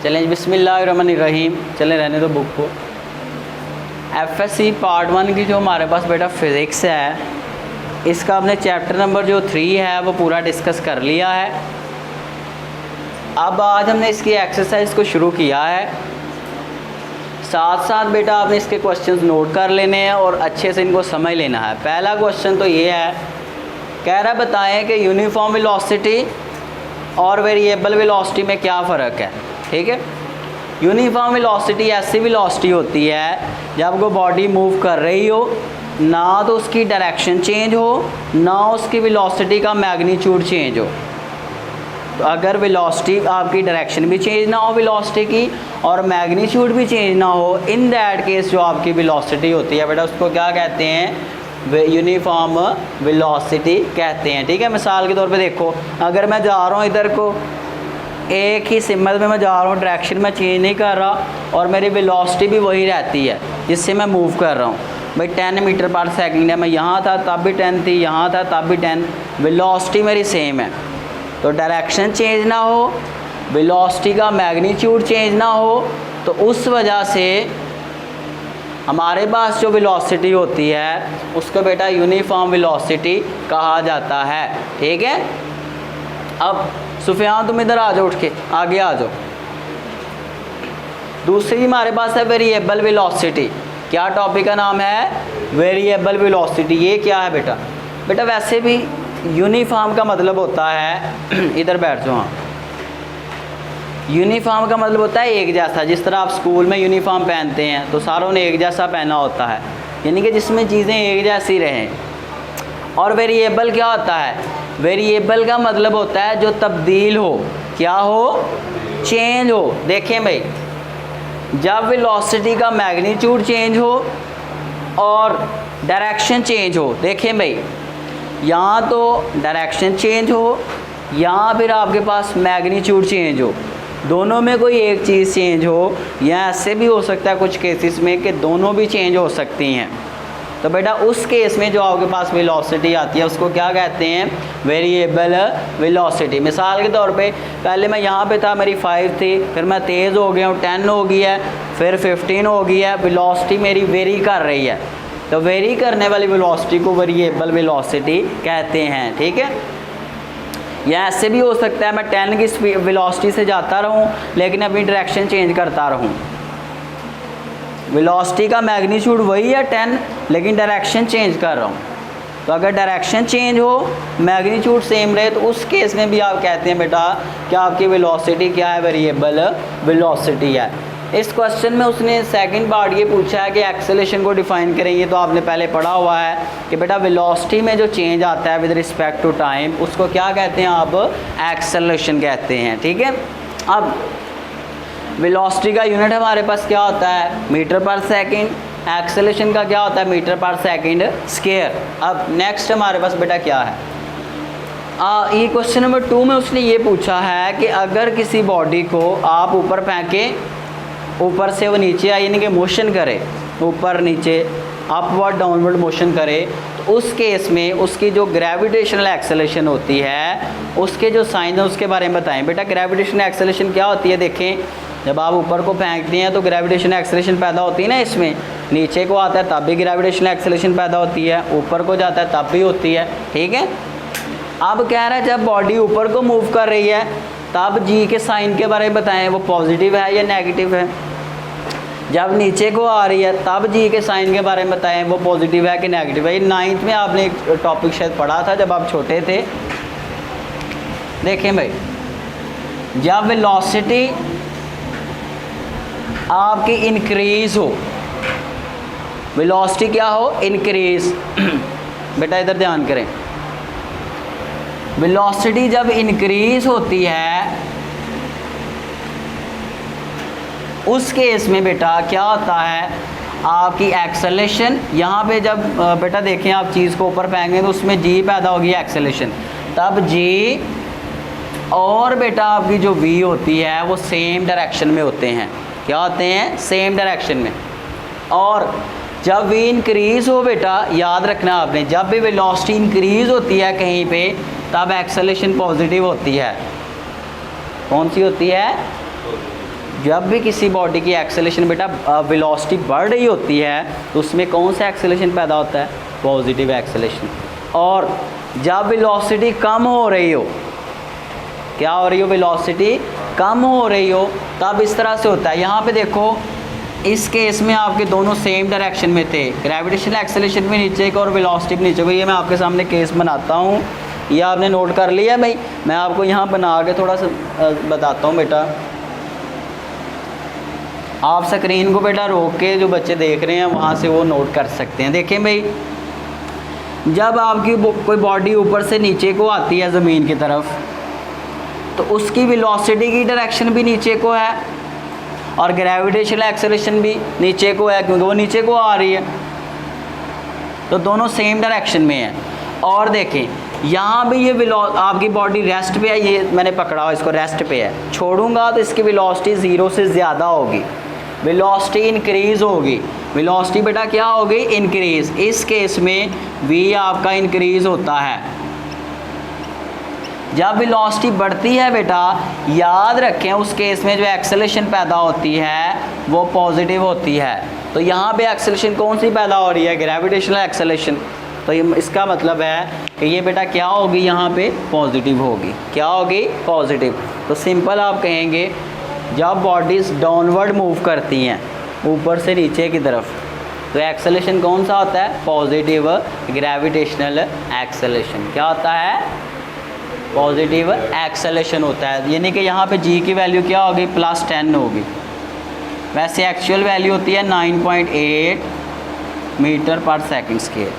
चलें बिस्मिल्लाहिर्रहमानिर्रहीम। चलें रहने दो बुक को। एफएससी पार्ट 1 की जो हमारे पास बेटा फ़िज़िक्स है, इसका हमने चैप्टर नंबर जो 3 है वो पूरा डिस्कस कर लिया है। अब आज हमने इसकी एक्सरसाइज को शुरू किया है। साथ साथ बेटा आपने इसके क्वेश्चंस नोट कर लेने हैं और अच्छे से इनको समझ लेना है। पहला क्वेश्चन तो ये है, कह रहा बताएं कि यूनिफॉर्म वेलोसिटी और वेरिएबल वेलोसिटी में क्या फ़र्क है। ठीक है, यूनिफॉर्म वेलोसिटी ऐसी वेलोसिटी होती है जब वो बॉडी मूव कर रही हो, ना तो उसकी डायरेक्शन चेंज हो, ना उसकी वेलोसिटी का मैग्नीट्यूड चेंज हो। तो अगर वेलोसिटी आपकी डायरेक्शन भी चेंज ना हो वेलोसिटी की और मैग्नीट्यूड भी चेंज ना हो, इन दैट केस जो आपकी वेलोसिटी होती है बेटा उसको क्या कहते हैं, यूनिफॉर्म वेलोसिटी कहते हैं। ठीक है, मिसाल के तौर पे देखो, अगर मैं जा रहा हूँ इधर को, एक ही सिम्बल में मैं जा रहा हूँ, डायरेक्शन में चेंज नहीं कर रहा और मेरी वेलोसिटी भी वही रहती है जिससे मैं मूव कर रहा हूँ। भाई 10 मीटर पर सेकंड है, मैं यहाँ था तब भी 10 थी, यहाँ था तब भी 10, वेलोसिटी मेरी सेम है। तो डायरेक्शन चेंज ना हो, वेलोसिटी का मैग्नीट्यूड चेंज ना हो, तो उस वजह से हमारे पास जो वेलोसिटी होती है उसको बेटा यूनिफॉर्म वेलोसिटी कहा जाता है। ठीक है, अब सुफियान तुम इधर आ जाओ, उठ के आगे आ जाओ। दूसरी हमारे पास है वेरिएबल वेलोसिटी। क्या टॉपिक का नाम है? Variable velocity. ये क्या है बेटा? बेटा वैसे भी यूनिफॉर्म का मतलब होता है, इधर बैठ जाओ। हाँ, यूनिफॉर्म का मतलब होता है एक जैसा। जिस तरह आप स्कूल में यूनिफॉर्म पहनते हैं तो सारों ने एक जैसा पहना होता है, यानी कि जिसमें चीज़ें एक जैसी रहें। और वेरिएबल क्या होता है? वेरिएबल का मतलब होता है जो तब्दील हो। क्या हो? चेंज हो। देखें भाई, जब वेलोसिटी का मैग्नीट्यूड चेंज हो और डायरेक्शन चेंज हो, देखें भाई यहाँ तो डायरेक्शन चेंज हो, यहाँ फिर आपके पास मैग्नीट्यूड चेंज हो, दोनों में कोई एक चीज़ चेंज हो, या ऐसे भी हो सकता है कुछ केसेस में कि दोनों भी चेंज हो सकती हैं। तो बेटा उस केस में जो आपके पास वेलोसिटी आती है उसको क्या कहते हैं? Variable velocity. मिसाल के तौर पे पहले मैं यहाँ पे था, मेरी 5 थी, फिर मैं तेज़ हो गया हूँ, 10 हो गई है, फिर 15 हो गई है। वेलोसिटी मेरी वेरी कर रही है, तो वेरी करने वाली वेलोसिटी को वेरिएबल वेलोसिटी कहते हैं। ठीक है, या ऐसे भी हो सकता है मैं 10 की वेलोसिटी से जाता रहूँ लेकिन अपनी डायरेक्शन चेंज करता रहूँ। वेलोसिटी का मैग्नीट्यूड वही है 10, लेकिन डायरेक्शन चेंज कर रहा हूँ। तो अगर डायरेक्शन चेंज हो, मैग्नीट्यूड सेम रहे, तो उस केस में भी आप कहते हैं बेटा क्या आपकी वेलोसिटी क्या है? वेरिएबल वेलोसिटी है। इस क्वेश्चन में उसने सेकंड पार्ट ये पूछा है कि एक्सेलरेशन को डिफाइन करें। ये तो आपने पहले पढ़ा हुआ है कि बेटा वेलोसिटी में जो चेंज आता है विद रिस्पेक्ट टू टाइम उसको क्या कहते हैं? आप एक्सेलरेशन कहते हैं। ठीक है, अब वेलोसिटी का यूनिट हमारे पास क्या होता है? मीटर पर सेकंड। एक्सेलरेशन का क्या होता है? मीटर पर सेकंड स्क्वायर। अब नेक्स्ट हमारे पास बेटा क्या है? ये क्वेश्चन नंबर 2 में उसने ये पूछा है कि अगर किसी बॉडी को आप ऊपर फेंकें, ऊपर से वो नीचे आए, यानी कि मोशन करे, ऊपर नीचे अपवर्ड डाउनवर्ड मोशन करे, तो उस केस में उसकी जो ग्रेविटेशनल एक्सेलरेशन होती है उसके जो साइन है उसके बारे में बताएं। बेटा ग्रेविटेशनल एक्सेलरेशन क्या होती है? देखें, जब आप ऊपर को फेंकते हैं तो ग्रेविटेशनल एक्सेलरेशन पैदा होती है ना, इसमें नीचे को आता है तब भी ग्रेविटेशनल एक्सेलरेशन पैदा होती है, ऊपर को जाता है तब भी होती है। ठीक है, अब कह रहा है जब बॉडी ऊपर को मूव कर रही है तब जी के साइन के बारे में बताएं, वो पॉजिटिव है या नेगेटिव है। जब नीचे को आ रही है तब जी के साइन के बारे में बताएं, वो पॉजिटिव है कि नेगेटिव है। ये 9th में आपने एक टॉपिक शायद पढ़ा था जब आप छोटे थे। देखें भाई, जब वेलोसिटी आपकी इंक्रीज हो, वेलोसिटी क्या हो? इंक्रीज। बेटा इधर ध्यान करें, वेलोसिटी जब इंक्रीज होती है उस केस में बेटा क्या होता है? आपकी एक्सेलरेशन यहाँ पे जब बेटा देखें आप चीज़ को ऊपर फेंकेंगे तो उसमें जी पैदा होगी एक्सेलरेशन, तब जी और बेटा आपकी जो वी होती है वो सेम डायरेक्शन में होते हैं। क्या होते हैं? सेम डायरेक्शन में। और जब वी इंक्रीज़ हो बेटा, याद रखना आपने, जब भी वेलोसिटी इंक्रीज़ होती है कहीं पे तब एक्सेलरेशन पॉजिटिव होती है। कौन सी होती है? जब भी किसी बॉडी की एक्सेलरेशन बेटा वेलोसिटी बढ़ रही होती है तो उसमें कौन सा एक्सेलरेशन पैदा होता है? Positive acceleration. और जब वेलोसिटी कम हो रही हो, क्या हो रही हो? वेलोसिटी कम हो रही हो, तब इस तरह से होता है। यहाँ पे देखो, इस केस में आपके दोनों सेम डायरेक्शन में थे, ग्रेविटेशनल एक्सेलरेशन भी नीचे को और वेलोसिटी भी नीचे को। ये मैं आपके सामने केस बनाता हूँ, ये आपने नोट कर लिया भाई। मैं आपको यहाँ बना के थोड़ा सा बताता हूँ बेटा। आप स्क्रीन को बेटा रोक के जो बच्चे देख रहे हैं वहाँ से वो नोट कर सकते हैं। देखें भाई, जब आपकी कोई बॉडी ऊपर से नीचे को आती है ज़मीन की तरफ, तो उसकी वेलोसिटी की डायरेक्शन भी नीचे को है और ग्रेविटेशनल एक्सेलरेशन भी नीचे को है, क्योंकि वो नीचे को आ रही है, तो दोनों सेम डायरेक्शन में है। और देखें यहाँ भी ये आपकी बॉडी रेस्ट पे है, ये मैंने पकड़ा हुआ, इसको रेस्ट पे है, छोड़ूंगा तो इसकी वेलोसिटी 0 से ज़्यादा होगी, वेलोसिटी इंक्रीज़ होगी। वेलोसिटी बेटा क्या होगी? इंक्रीज़। इस केस में v आपका इंक्रीज़ होता है। जब वेलोसिटी बढ़ती है बेटा, याद रखें उस केस में जो एक्सेलरेशन पैदा होती है वो पॉजिटिव होती है। तो यहाँ पे एक्सेलरेशन कौन सी पैदा हो रही है? Gravitational acceleration. तो ये इसका मतलब है कि ये बेटा क्या होगी? यहाँ पे पॉजिटिव होगी। क्या होगी? पॉजिटिव। तो सिंपल आप कहेंगे, जब बॉडीज़ डाउनवर्ड मूव करती हैं ऊपर से नीचे की तरफ, तो एक्सेलरेशन कौन सा होता है? Positive gravitational acceleration. क्या होता है? पॉजिटिव एक्सेलरेशन होता है। यानी कि यहाँ पे g की वैल्यू क्या होगी? +10 होगी। वैसे एक्चुअल वैल्यू होती है 9.8 मीटर पर सेकंड स्क्वायर।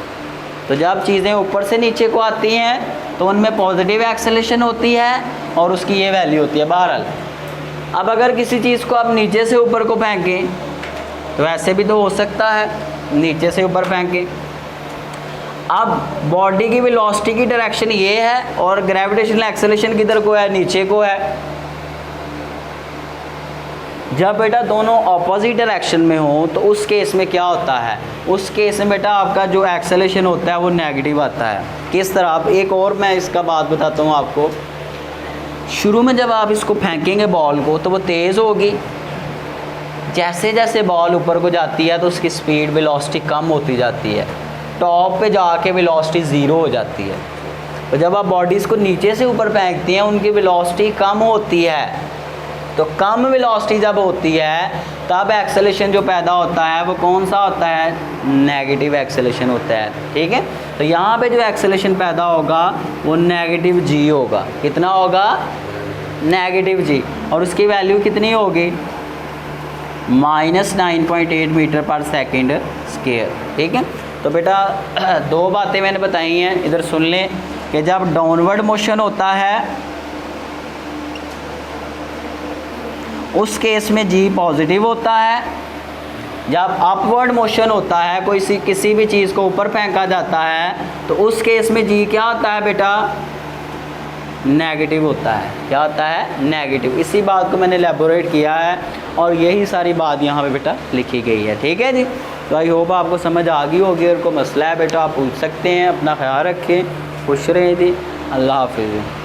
तो जब चीज़ें ऊपर से नीचे को आती हैं तो उनमें पॉजिटिव एक्सेलरेशन होती है और उसकी ये वैल्यू होती है। बहरहाल अब अगर किसी चीज़ को आप नीचे से ऊपर को फेंकें तो ऐसे भी तो हो सकता है, नीचे से ऊपर फेंकें। अब बॉडी की वेलोसिटी की डायरेक्शन ये है और ग्रेविटेशनल एक्सेलरेशन किधर को है? नीचे को है। जब बेटा दोनों ऑपोजिट डायरेक्शन में हो तो उस केस में क्या होता है? उस केस में बेटा आपका जो एक्सेलरेशन होता है वो नेगेटिव आता है। किस तरह? अब एक और मैं इसका बात बताता हूँ आपको। शुरू में जब आप इसको फेंकेंगे बॉल को तो वो तेज़ होगी, जैसे जैसे बॉल ऊपर को जाती है तो उसकी स्पीड वेलोसिटी कम होती जाती है, टॉप पे जाके वेलोसिटी 0 हो जाती है। तो जब आप बॉडीज़ को नीचे से ऊपर फेंकती हैं उनकी वेलोसिटी कम होती है। तो कम वेलोसिटी जब होती है तब एक्सेलरेशन जो पैदा होता है वो कौन सा होता है? नेगेटिव एक्सेलरेशन होता है। ठीक है, तो यहाँ पे जो एक्सेलरेशन पैदा होगा वो नेगेटिव g होगा। कितना होगा? Negative g। और उसकी वैल्यू कितनी होगी? -9.8 मीटर पर सेकंड स्क्वायर। ठीक है, तो बेटा दो बातें मैंने बताई हैं, इधर सुन लें कि जब डाउनवर्ड मोशन होता है उस केस में g पॉजिटिव होता है। जब अपवर्ड मोशन होता है, कोई किसी भी चीज़ को ऊपर फेंका जाता है, तो उस केस में g क्या होता है बेटा? नेगेटिव होता है। क्या होता है? नेगेटिव। इसी बात को मैंने एलैबोरेट किया है और यही सारी बात यहाँ पे बेटा लिखी गई है। ठीक है जी, तो आई होप आपको समझ आ गई होगी। और कोई मसला है बेटा आप पूछ सकते हैं। अपना ख्याल रखें, खुश रहें जी। अल्लाह हाफिज़।